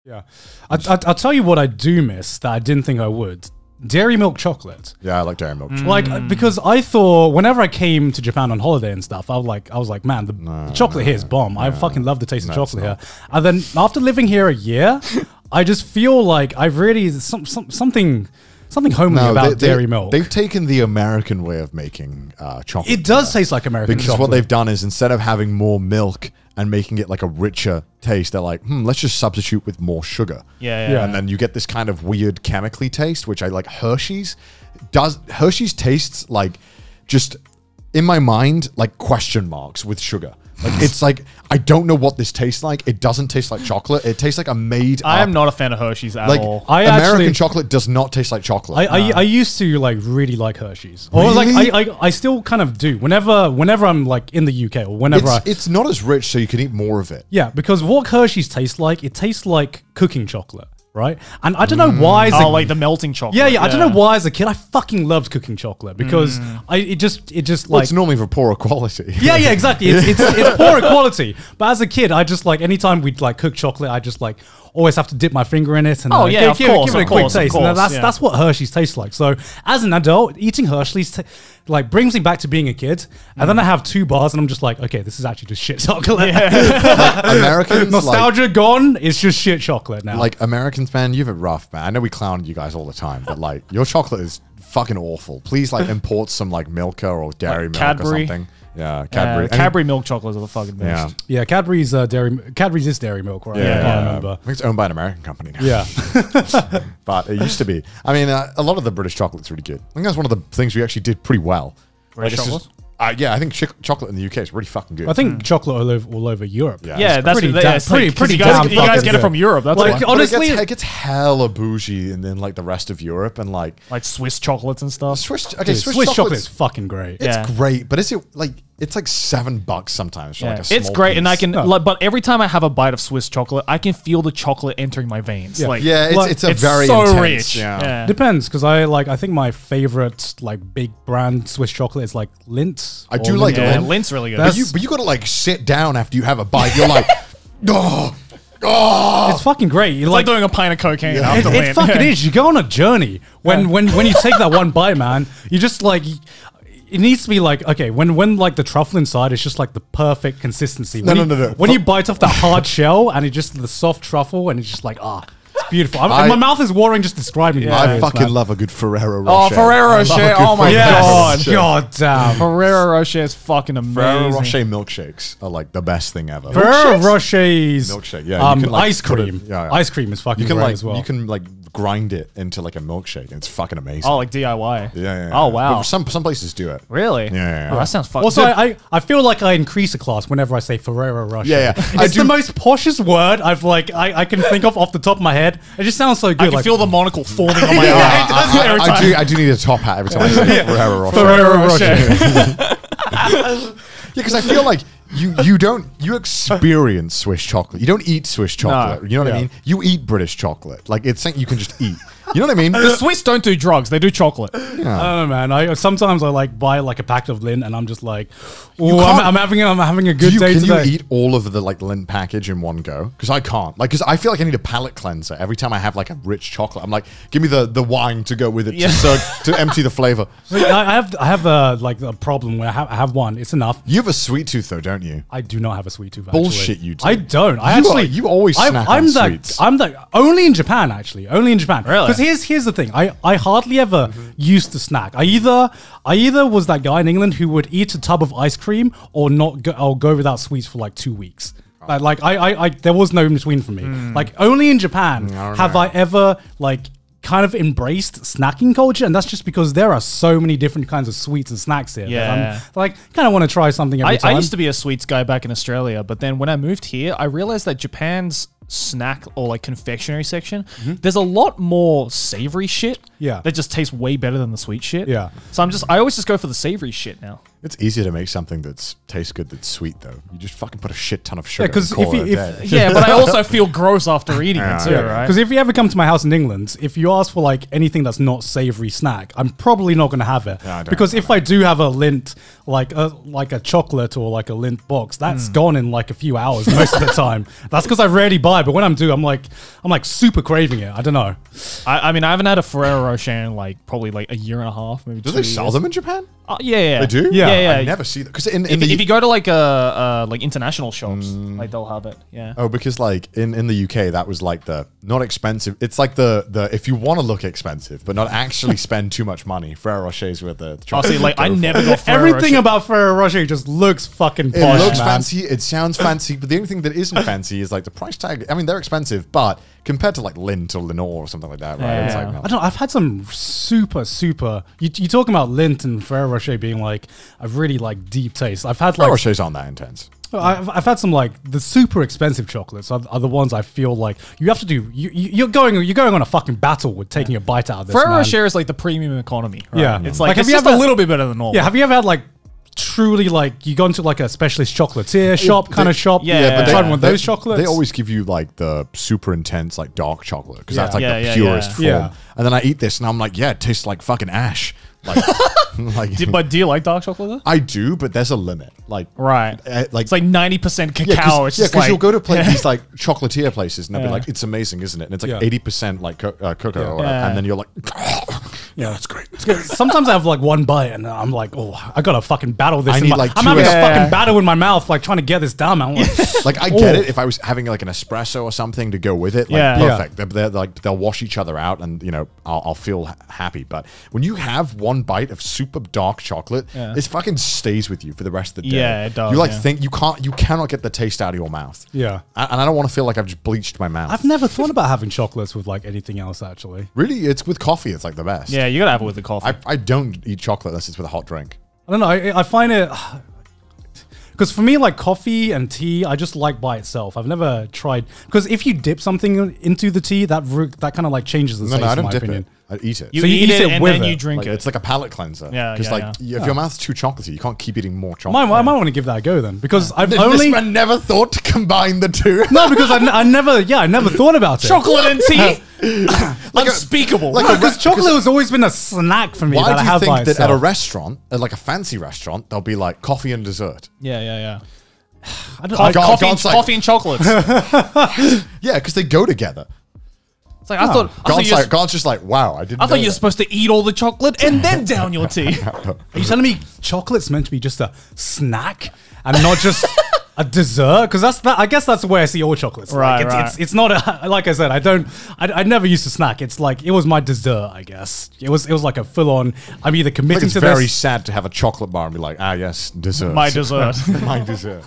Yeah. I'll tell you what I do miss that I didn't think I would. Dairy milk chocolate. Yeah, I like dairy milk chocolate. Like, because I thought whenever I came to Japan on holiday and stuff, I was like, man, the chocolate here is bomb. I fucking love the taste of chocolate here. And then after living here a year, I just feel like I've really something homely about dairy milk. They've taken the American way of making chocolate. It does taste like American chocolate. Because what they've done is instead of having more milk and making it like a richer taste, they're like, let's just substitute with more sugar. Yeah. And then you get this kind of weird chemically taste, which I like. Hershey's tastes like, just in my mind, like question marks with sugar. Like, it's like, I don't know what this tastes like. It doesn't taste like chocolate. It tastes like a made I am not a fan of Hershey's at all. American chocolate does not taste like chocolate. I used to like really like Hershey's. Or Really? like I still kind of do. Whenever I'm like in the UK or whenever it's not as rich, so you can eat more of it. Yeah, because what Hershey's tastes like, it tastes like cooking chocolate. Right, and I don't know why. Like the melting chocolate. Yeah. I don't know why as a kid I fucking loved cooking chocolate because it just like It's normally for poorer quality. Yeah, exactly. It's poorer quality. But as a kid, I just like anytime we'd like cook chocolate, I just like always have to dip my finger in it and give it a quick taste. And that's what Hershey's tastes like. So as an adult, eating Hershey's like brings me back to being a kid. And then I have 2 bars and I'm just like, okay, this is actually just shit chocolate. Americans nostalgia gone. It's just shit chocolate now. Like Americans, man, you have it rough, man. I know we clown you guys all the time, but like your chocolate is fucking awful. Please like import some like Milka or dairy milk Cadbury. or something. Yeah, Cadbury. Cadbury milk chocolates are the fucking best. Yeah, Cadbury's Cadbury's is dairy milk, right? Yeah, I can't remember. I think it's owned by an American company now. Yeah. But it used to be. I mean, a lot of the British chocolate's really good. I think that's one of the things we actually did pretty well. British chocolates? Yeah, I think chocolate in the UK is really fucking good. I think chocolate all over Europe. Yeah, that's pretty pretty. You guys get it from Europe. That's like, why. honestly, it gets hella bougie and then like the rest of Europe and like Swiss chocolates and stuff. Swiss chocolate is fucking great. It's great, but is it like it's like $7 sometimes for like a small It's great, piece. and I can. But every time I have a bite of Swiss chocolate, I can feel the chocolate entering my veins. It's a very so intense, rich. Yeah. Depends, because I think my favorite like big brand Swiss chocolate is like Lindt. I do like Lindt. Lindt's really good. But you gotta like sit down after you have a bite. You're like, oh. It's fucking great. It's like doing a pint of cocaine after It fucking is. You go on a journey when you take that one bite, man. You just like. It needs to be like, okay, when like the truffle inside is just like the perfect consistency. No. When you bite off that hard shell and it's just the soft truffle and it's just like, it's beautiful. My mouth is watering just describing it. I fucking love a good Ferrero Rocher. Oh, Ferrero Rocher. Oh my god. God damn. Ferrero Rocher is fucking amazing. Ferrero Rocher milkshakes are like the best thing ever. Ferrero Rocher's milkshake, yeah. You can, like, ice cream. Ice cream is fucking great as well. You can like grind it into like a milkshake and it's fucking amazing. Oh, like DIY. Yeah. Oh wow. But some places do it. Really? Yeah. Oh, that sounds fucking. Also, I feel like I increase a class whenever I say Ferrero Rocher. Yeah. It's the most poshest word I can think of off the top of my head. It just sounds so good. I can feel the monocle forming on my eye. I do need a top hat every time I say Ferrero Rocher. Ferrero Rocher. Yeah, because I feel like you experience Swiss chocolate. You don't eat Swiss chocolate. You know what I mean? You eat British chocolate. Like it's something you can just eat. You know what I mean? The Swiss don't do drugs; they do chocolate. I don't know, man. Sometimes I like buy like a packet of Lindt, and I'm just like, I'm having a good day today. Can you eat all of the like Lindt package in one go? Because I can't. Like, because I feel like I need a palate cleanser every time I have like a rich chocolate. I'm like, give me the wine to go with it, to empty the flavor. I have a problem where I have one. It's enough. You have a sweet tooth though, don't you? I do not have a sweet tooth. Bullshit, you do. I don't. You always snack on sweets. I'm only in Japan actually. Only in Japan. Really? Because here's the thing. I hardly ever used to snack. I either was that guy in England who would eat a tub of ice cream or not go without sweets for like 2 weeks. Like I there was no in between for me. Like only in Japan have I ever like kind of embraced snacking culture, and that's just because there are so many different kinds of sweets and snacks here. Yeah, like kind of want to try something every time. I used to be a sweets guy back in Australia, but then when I moved here, I realized that Japan's snack or like confectionery section, there's a lot more savory shit. Yeah, that just tastes way better than the sweet shit. Yeah, so I always just go for the savory shit now. It's easier to make something that's tastes good that's sweet though. You just fucking put a shit ton of sugar. because and call it a day. Yeah, but I also feel gross after eating it too, right? Because if you ever come to my house in England, if you ask for like anything that's not savory snack, I'm probably not going to have it. Yeah, I don't because know, if I do have a Lindt, like a chocolate or like a Lindt box, that's gone in like a few hours most of the time. That's because I rarely buy. But when I'm due, I'm like super craving it. I don't know. I mean, I haven't had a Ferrero Rocher in like probably like a year and a half, maybe. Do they sell them in Japan? Yeah. They do? Yeah. I never see that. Because if you go to like like international shops, like they'll have it. Yeah. Oh, because like in the UK, that was like the not expensive. It's like the if you want to look expensive, but not actually spend too much money. Ferrero Rochers with the chocolate. Oh, see, like I never got Ferrero Everything Rocher. about Ferrero Rocher just looks fucking It posh, looks man. fancy. It sounds fancy, but the only thing that isn't fancy is like the price tag. I mean, they're expensive, but compared to like Lindt or Lenore or something like that, right? It's like, I don't know. I've had some super. You talking about Lindt and Ferrero Rocher being like a really like deep taste. I've had Ferrero like Rochers aren't that intense. I've had some like the super expensive chocolates are the ones I feel like you have to do. You're going on a fucking battle with taking a bite out of this. Ferrero man. Rocher is like the premium economy. Right? Yeah. It's like Like, have it's you just ever- a little bit better than normal. Yeah, have you ever had like truly like you gone to like a specialist chocolatier shop kind of shop? Yeah, but tried one of those chocolates. They always give you like the super intense like dark chocolate because that's like Yeah, the yeah, purest yeah. form. Yeah. And then I eat this and I'm like, yeah, it tastes like fucking ash. Like, But do you like dark chocolate though? I do, but there's a limit. Like, Right. like It's like 90% cacao. yeah, It's because just like, you'll go to these like chocolatier places and they'll be Yeah. like, it's amazing, isn't it? And it's like Yeah. 80% like cocoa, or whatever. Yeah. And then you're like, Yeah, it's great. Sometimes I have like one bite and I'm like, oh, I gotta fucking battle this. I in need, my- like, I'm two having a extra- fucking battle in my mouth, like trying to get this down, man. I'm like, like I get it if I was having like an espresso or something to go with it. Like, Yeah. perfect. They're like they'll wash each other out, and you know I'll feel happy. But when you have one bite of super dark chocolate, it fucking stays with you for the rest of the day. Yeah, it does, You like yeah. think you cannot get the taste out of your mouth. Yeah. And I don't want to feel like I've just bleached my mouth. I've never thought about having chocolates with like anything else actually. Really, it's with coffee. It's like the best. Yeah, you gotta have it with the coffee. I don't eat chocolate unless it's with a hot drink. I don't know. I find it because for me, like coffee and tea, I just like by itself. I've never tried because if you dip something into the tea, that kind of like changes the taste. No, I in don't my dip opinion. it. I eat it. you so you eat eat it it and with then it. you drink Like, it. it's like a palate cleanser. Yeah, Because yeah, if your mouth's too chocolatey, you can't keep eating more chocolate. I might want to give that a go then because I've This only man never thought to combine the two. no because I never thought about it. Chocolate and tea? Unspeakable. like a Because chocolate has always been a snack for me Why that I do you have by think that at a itself. restaurant, at like a fancy restaurant, there'll be like coffee and dessert? yeah. I don't, Coffee, I, God, God's like- coffee and chocolates. Yeah, because they go together. It's like I thought God's just like, wow, I didn't. I thought know you were that. supposed to eat all the chocolate and then down your tea. are you telling me chocolate's meant to be just a snack and not just a dessert? Because I guess that's the way I see all chocolates. Right, like, right. it's not a, like I said, I never used to snack. It's like it was my dessert. I guess it was like a full on. I'm either I think committing it's to very this. sad to have a chocolate bar and be like, ah, yes, dessert. My dessert. My dessert.